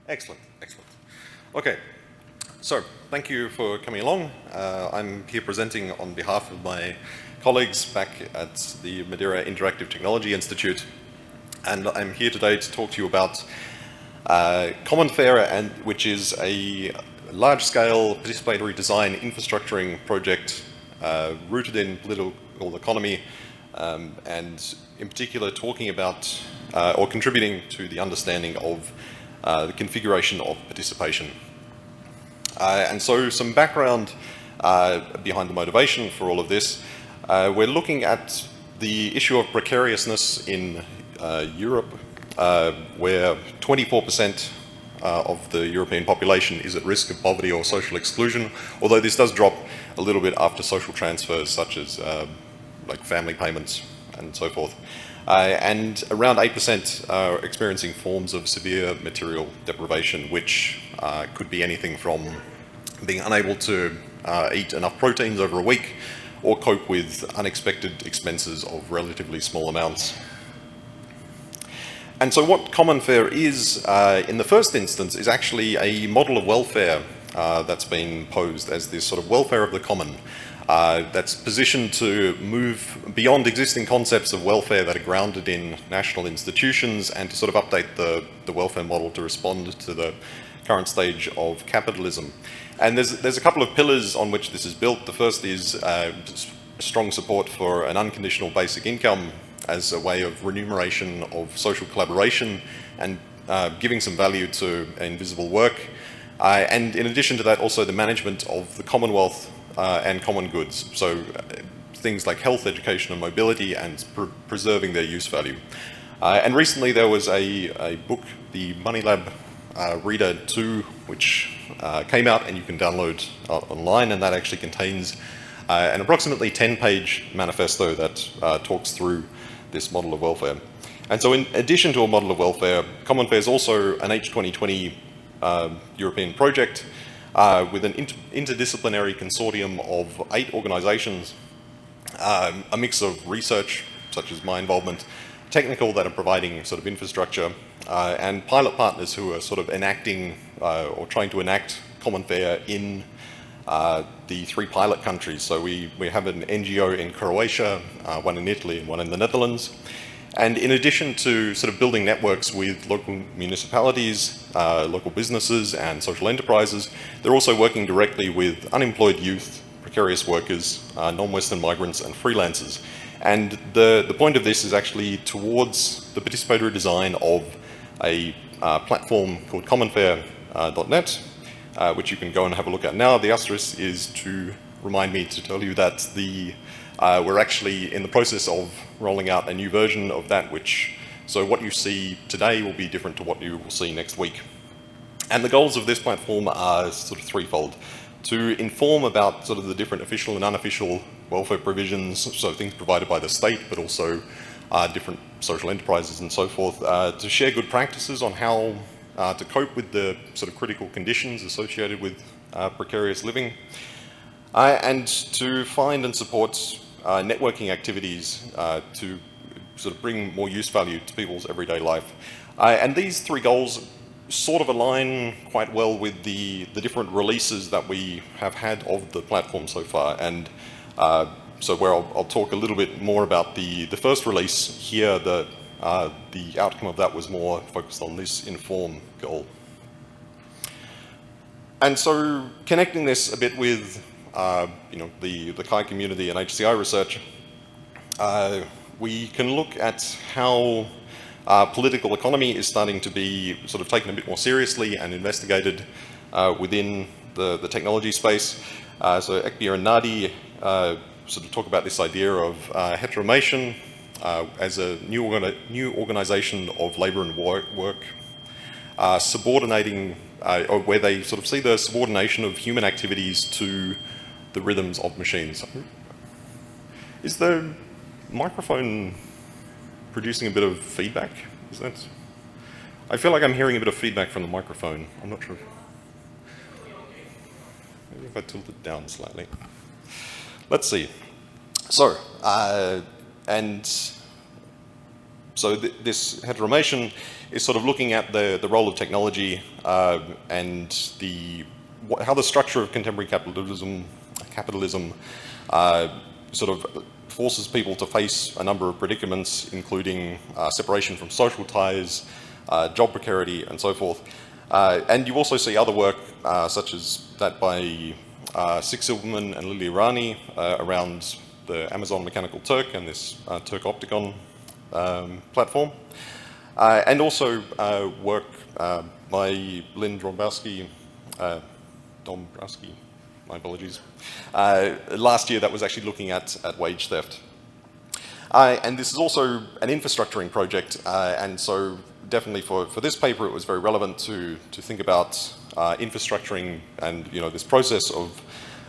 Excellent, excellent. Okay, so thank you for coming along. I'm here presenting on behalf of my colleagues back at the Madeira Interactive Technology Institute, and I'm here today to talk to you about Commonfare, which is a large-scale participatory design infrastructuring project rooted in political economy, and in particular talking about or contributing to the understanding of the configuration of participation. And so some background behind the motivation for all of this. We're looking at the issue of precariousness in Europe, where 24% of the European population is at risk of poverty or social exclusion, although this does drop a little bit after social transfers such as like family payments and so forth. And around 8% are experiencing forms of severe material deprivation, which could be anything from being unable to eat enough proteins over a week or cope with unexpected expenses of relatively small amounts. And so what Commonfare is, in the first instance, is actually a model of welfare that's been posed as this sort of welfare of the common. That's positioned to move beyond existing concepts of welfare that are grounded in national institutions and to sort of update the welfare model to respond to the current stage of capitalism. And there's a couple of pillars on which this is built. The first is strong support for an unconditional basic income as a way of remuneration of social collaboration and giving some value to invisible work. And in addition to that, also the management of the Commonwealth and common goods, so things like health, education and mobility, and preserving their use value. And recently there was a book, the Money Lab Reader 2, which came out and you can download online, and that actually contains an approximately 10-page manifesto that talks through this model of welfare. And so in addition to a model of welfare, Commonfare is also an H2020 European project with an interdisciplinary consortium of 8 organizations, a mix of research, such as my involvement, technical that are providing sort of infrastructure, and pilot partners who are sort of enacting or trying to enact Commonfare in the 3 pilot countries. So we have an NGO in Croatia, one in Italy and one in the Netherlands. And in addition to sort of building networks with local municipalities, local businesses and social enterprises, they're also working directly with unemployed youth, precarious workers, non-Western migrants and freelancers. And the point of this is actually towards the participatory design of a platform called commonfare.net, which you can go and have a look at now. The asterisk is to remind me to tell you that we're actually in the process of rolling out a new version of that, so what you see today will be different to what you will see next week. And the goals of this platform are sort of threefold: to inform about sort of the different official and unofficial welfare provisions, so things provided by the state, but also different social enterprises and so forth, to share good practices on how to cope with the sort of critical conditions associated with precarious living, and to find and support networking activities to sort of bring more use value to people's everyday life. And these 3 goals sort of align quite well with the different releases that we have had of the platform so far. And so where I'll talk a little bit more about the first release here, the outcome of that was more focused on this inform goal. And so connecting this a bit with the CHI community and HCI research, we can look at how political economy is starting to be sort of taken a bit more seriously and investigated within the technology space. So Ekbir and Nadi sort of talk about this idea of heteromation as a new organization of labor and work, subordinating, or where they sort of see the subordination of human activities to the rhythms of machines. Is the microphone producing a bit of feedback? I feel like I'm hearing a bit of feedback from the microphone. I'm not sure. Maybe if I tilt it down slightly. Let's see. So, and So this heteromation is sort of looking at the role of technology and how the structure of contemporary capitalism sort of forces people to face a number of predicaments, including separation from social ties, job precarity, and so forth. And you also see other work, such as that by Silverman and Lily Rani around the Amazon Mechanical Turk and this Turk Opticon platform. And also work by Lynn Dombrowski, my apologies, last year that was actually looking at wage theft. And this is also an infrastructuring project, and so definitely for this paper it was very relevant to think about infrastructuring and this process of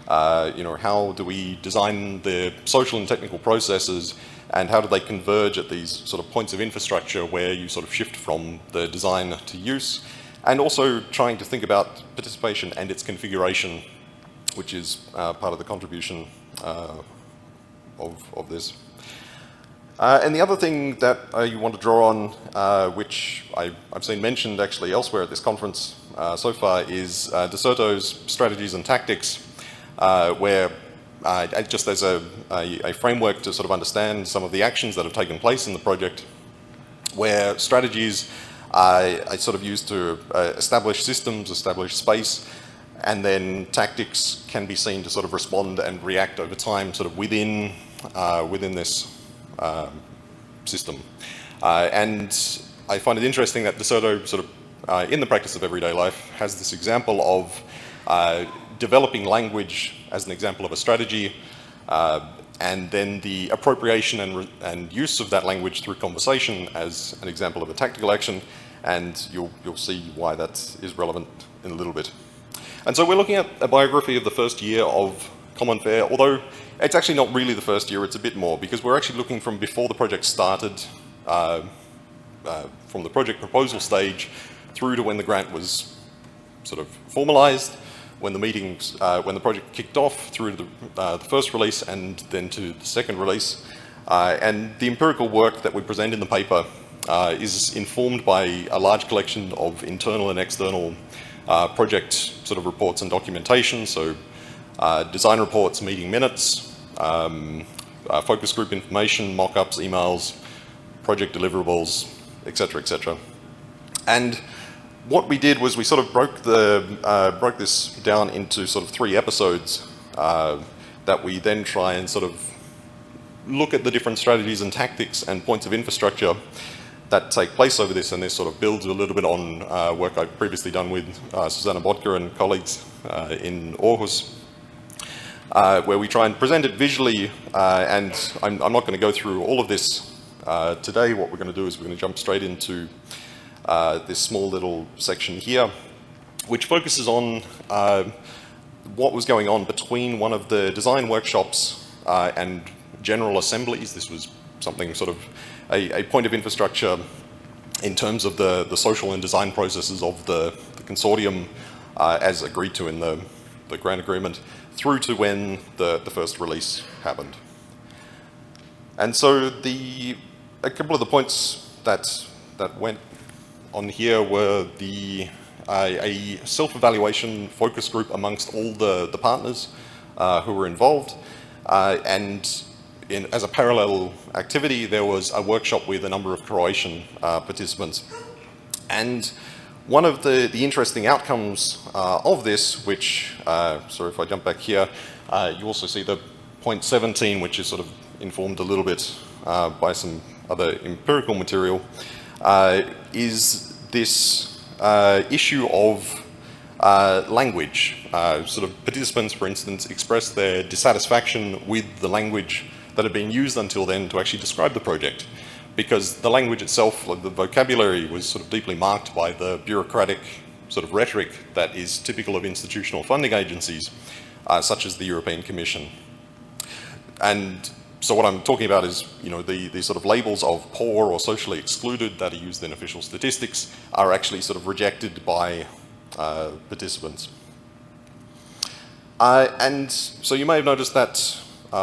how do we design the social and technical processes, and how do they converge at these sort of points of infrastructure where you sort of shift from the design to use, and also trying to think about participation and its configuration, which is part of the contribution of this. And the other thing that you want to draw on, which I've seen mentioned actually elsewhere at this conference so far, is De Soto's Strategies and Tactics, where just as a framework to sort of understand some of the actions that have taken place in the project, where strategies are sort of used to establish systems, establish space, and then tactics can be seen to sort of respond and react over time, sort of within this system. And I find it interesting that De Soto sort of, in the practice of everyday life, has this example of developing language as an example of a strategy, and then the appropriation and use of that language through conversation as an example of a tactical action, and you'll see why that is relevant in a little bit. And so we're looking at a biography of the first year of Commonfare, although it's actually not really the first year, it's a bit more, because we're actually looking from before the project started, from the project proposal stage through to when the grant was sort of formalized, when the meetings, when the project kicked off, through to the first release and then to the second release. And the empirical work that we present in the paper is informed by a large collection of internal and external project sort of reports and documentation, so design reports, meeting minutes, focus group information, mock-ups, emails, project deliverables, etc., etc. And what we did was we sort of broke this down into sort of 3 episodes that we then try and sort of look at the different strategies and tactics and points of infrastructure that take place over this, and this sort of builds a little bit on work I've previously done with Susanna Bodker and colleagues in Aarhus, where we try and present it visually, and I'm not going to go through all of this today. What we're going to do is we're going to jump straight into this small little section here, which focuses on what was going on between one of the design workshops and general assemblies. This was something sort of a point of infrastructure in terms of the social and design processes of the consortium as agreed to in the grant agreement, through to when the first release happened. And so a couple of the points that went on here were a self-evaluation focus group amongst all the partners who were involved, and as a parallel activity there was a workshop with a number of Croatian participants. And one of the interesting outcomes of this, which, sorry if I jump back here, you also see the point 17, which is sort of informed a little bit by some other empirical material, is this issue of language. Sort of participants, for instance, express their dissatisfaction with the language that had been used until then to actually describe the project, because the language itself, like the vocabulary, was sort of deeply marked by the bureaucratic sort of rhetoric that is typical of institutional funding agencies, such as the European Commission. And so what I'm talking about is, the sort of labels of poor or socially excluded that are used in official statistics are actually sort of rejected by participants. And so you may have noticed that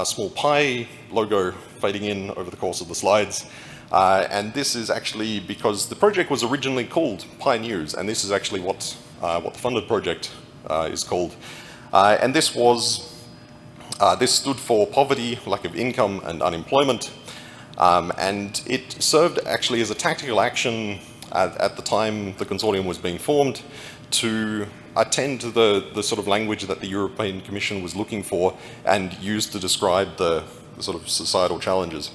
small pie logo fading in over the course of the slides. And this is actually because the project was originally called Pi News, and this is actually what the funded project is called. And this stood for poverty, lack of income, and unemployment. And it served actually as a tactical action at the time the consortium was being formed to attend to the sort of language that the European Commission was looking for and used to describe the sort of societal challenges.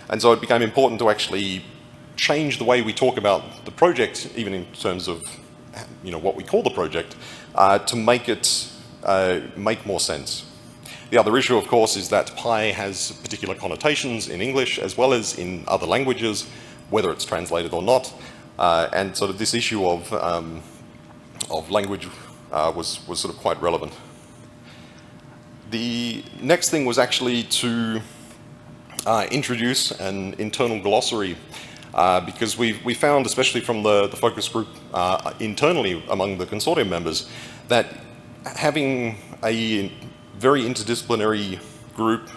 And so it became important to actually change the way we talk about the project, even in terms of what we call the project, to make it make more sense. The other issue, of course, is that pi has particular connotations in English as well as in other languages, whether it's translated or not. And sort of this issue of language was sort of quite relevant. The next thing was actually to introduce an internal glossary, because we found, especially from the focus group internally among the consortium members, that having a very interdisciplinary group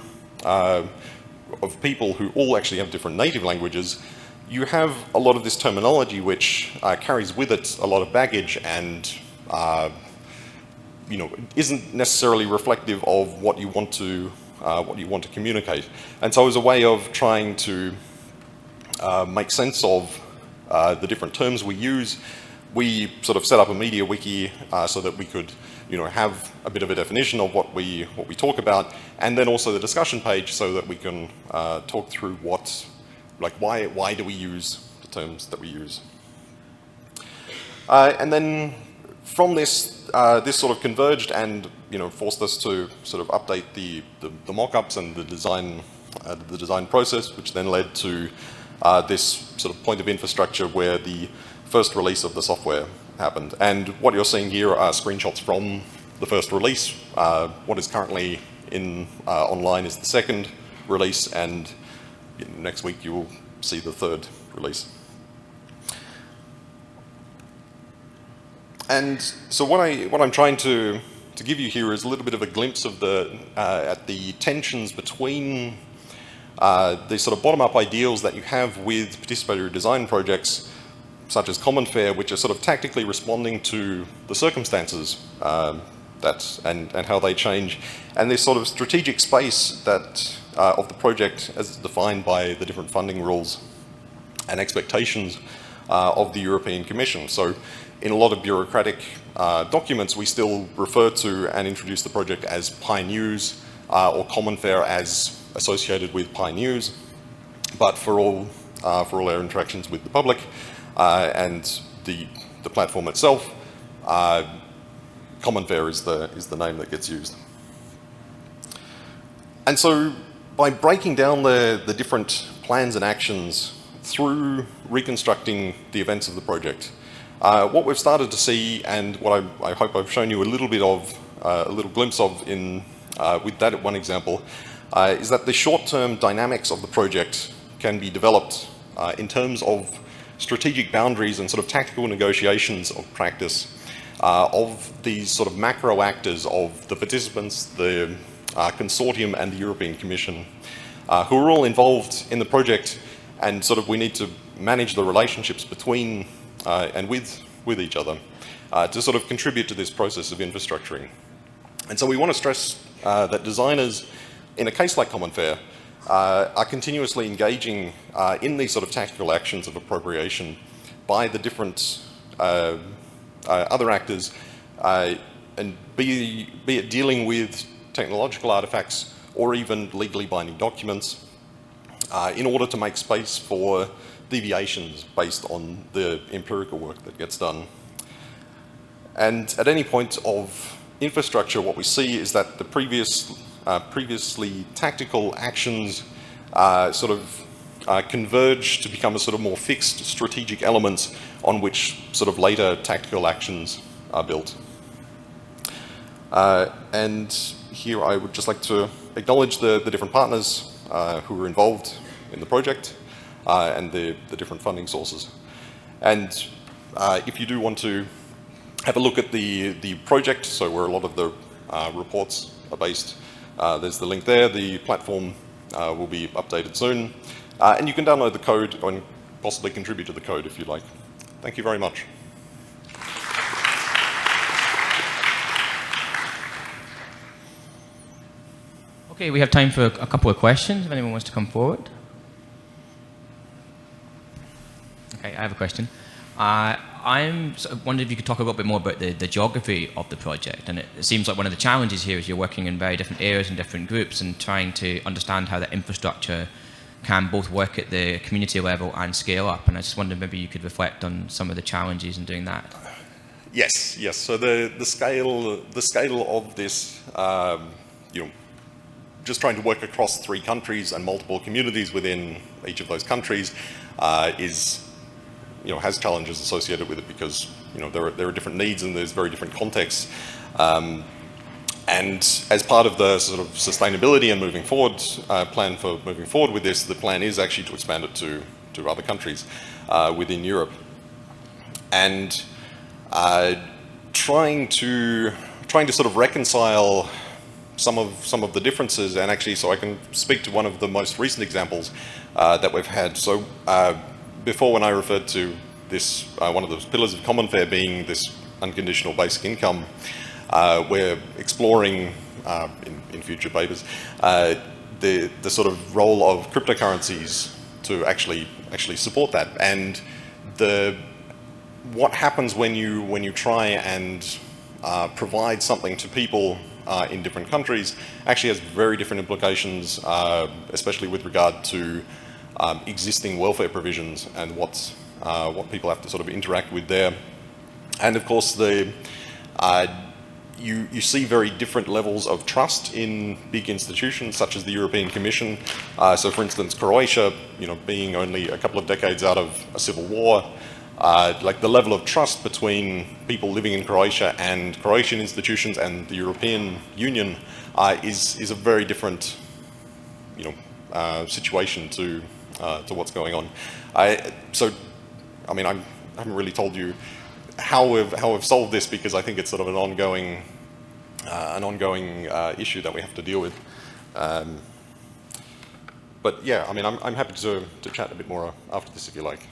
of people who all actually have different native languages, you have a lot of this terminology which carries with it a lot of baggage and isn't necessarily reflective of what you want to communicate. And so as a way of trying to make sense of the different terms we use, we sort of set up a media wiki so that we could have a bit of a definition of what we talk about, and then also the discussion page so that we can talk through why do we use the terms that we use. And then from this, this sort of converged and forced us to sort of update the mock-ups and the design process, which then led to this sort of point of infrastructure where the first release of the software happened. And what you're seeing here are screenshots from the first release. What is currently online is the second release, and next week you will see the third release. And so what I'm trying to give you here is a little bit of a glimpse of at the tensions between the sort of bottom-up ideals that you have with participatory design projects, such as Commonfare, which are sort of tactically responding to the circumstances and how they change, and this sort of strategic space that of the project as defined by the different funding rules and expectations of the European Commission. So in a lot of bureaucratic documents, we still refer to and introduce the project as Pi News or Commonfare as associated with Pi News, but for all our interactions with the public and the platform itself, Commonfare is the name that gets used. And so by breaking down the different plans and actions through reconstructing the events of the project, what we've started to see, and what I hope I've shown you a little bit of, a little glimpse of with that one example, is that the short-term dynamics of the project can be developed in terms of strategic boundaries and sort of tactical negotiations of practice of these sort of macro actors of the participants, the consortium and the European Commission, who are all involved in the project, and sort of we need to manage the relationships between and with each other to sort of contribute to this process of infrastructuring. And so we want to stress that designers, in a case like Commonfare, are continuously engaging in these sort of tactical actions of appropriation by the different other actors, and be it dealing with technological artifacts or even legally binding documents, in order to make space for deviations based on the empirical work that gets done. And at any point of infrastructure, what we see is that the previously tactical actions sort of converge to become a sort of more fixed strategic elements on which sort of later tactical actions are built. And here I would just like to acknowledge the different partners who were involved in the project and the different funding sources. And if you do want to have a look at the project, so where a lot of the reports are based, there's the link there. The platform will be updated soon. And you can download the code and possibly contribute to the code if you like. Thank you very much. Okay, we have time for a couple of questions, if anyone wants to come forward. Okay, I have a question. I'm wondering if you could talk a little bit more about the geography of the project. And it seems like one of the challenges here is you're working in very different areas and different groups and trying to understand how the infrastructure can both work at the community level and scale up. And I just wondered maybe you could reflect on some of the challenges in doing that. Yes, yes. So the scale of this, you know, just trying to work across 3 countries and multiple communities within each of those countries is, you know, has challenges associated with it because, you know, there are different needs and there's very different contexts. And as part of the sort of sustainability and moving forward plan for moving forward with this, the plan is actually to expand it to other countries within Europe. And trying to sort of reconcile some of the differences, and actually, so I can speak to one of the most recent examples that we've had. So before, when I referred to this, one of the pillars of Commonfare being this unconditional basic income, we're exploring in future papers the sort of role of cryptocurrencies to actually support that, and what happens when you try and provide something to people in different countries actually has very different implications, especially with regard to existing welfare provisions and what people have to sort of interact with there. And of course, you see very different levels of trust in big institutions such as the European Commission. So, for instance, Croatia, you know, being only a couple of decades out of a civil war, like the level of trust between people living in Croatia and Croatian institutions and the European Union is a very different, you know, situation to what's going on. So, I mean, I haven't really told you how we've solved this because I think it's sort of an ongoing issue that we have to deal with. But yeah, I mean, I'm happy to chat a bit more after this if you like.